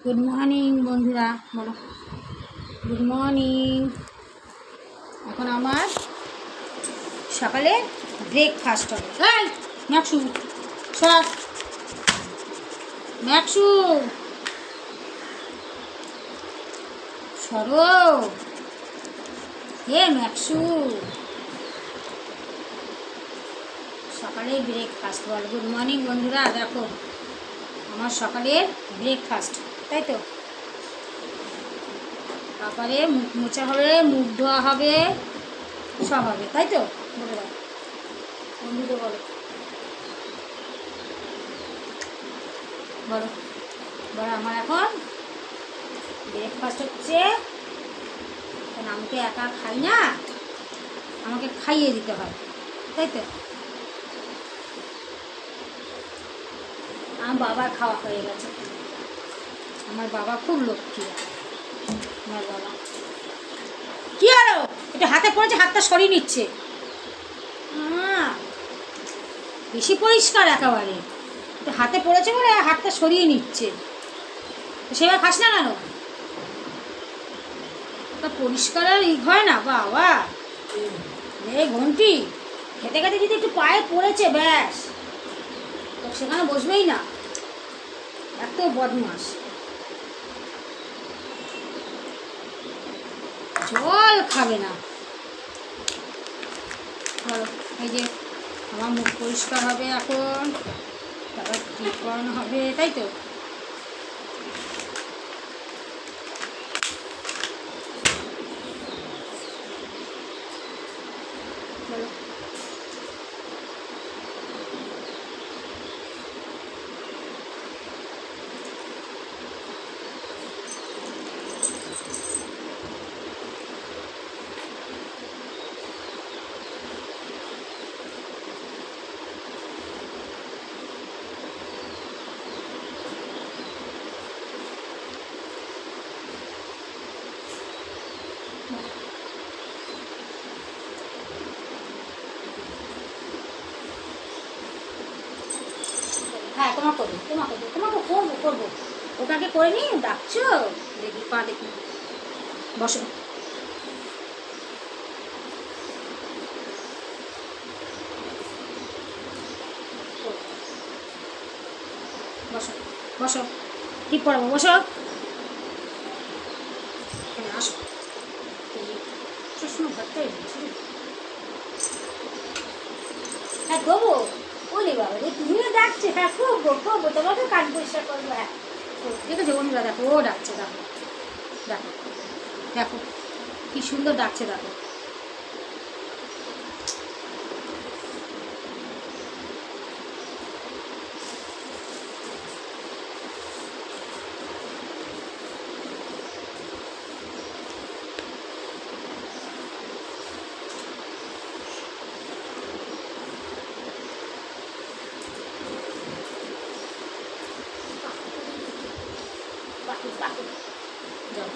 Good morning বন্ধুরা, বলো good morning. এখন আমার সকালে ব্রেকফাস্ট হবে। এই ম্যাকসু সর, ম্যাকসু সরো, হে ম্যাকসু, সকালে ব্রেকফাস্ট বল। গুড মর্নিং বন্ধুরা, দেখো আমার সকালের ব্রেকফাস্ট, তাই তো। তারপরে মুখ মোছা হবে, মুখ ধোয়া হবে, সব হবে, তাই তো। বলে দাও বন্ধুকে, বলো বলো বলো। আমার এখন ব্রেকফাস্ট হচ্ছে, কারণ আমি তো একা খাই না, আমাকে খাইয়ে দিতে হয়, তাই তো। আমার বাবার খাওয়া হয়ে গেছে, আমার বাবা খুব লক্ষ্মী। আমার বাবা কি আরো এটা হাতে পড়েছে, হাতটা সরিয়ে নিচ্ছে, বেশি পরিষ্কার একেবারে, এটা হাতে পড়েছে বলে হাতটা সরিয়ে নিচ্ছে। সেবার খাস না কেন, তা পরিষ্কার আর ই হয় না বাবা। এই ঘন্টি খেতে খেতে যদি একটু পায়ে পড়েছে ব্যাস, তো সেখানে বসবেই না, এত বদমাস। জল খাবে না, বলো। এই যে আমার মুখ পরিষ্কার হবে এখন, তারপর ঠিক করানো হবে, তাই তো। বলো হ্যাঁ, তোমাকে করবো, তোমাকে করবো। ওটাকে করে নি, ডাকছো দেখি, পা দেখি। বসো বসো বসো, ঠিক পড়াবো, বসো। এখানে আসো, সবসময় ঘরটাই বলছি। হ্যাঁ করবো, ওরে বাবা রে, তুমিও ডাকছে। হ্যাঁ করবো, তোমাকে কাজ পরিষ্কার করবো। হ্যাঁ ঠিক আছে বন্ধুরা, দেখো ও ডাকছে, দেখো দেখো দেখো কি সুন্দর ডাকছে, দেখো। যাও,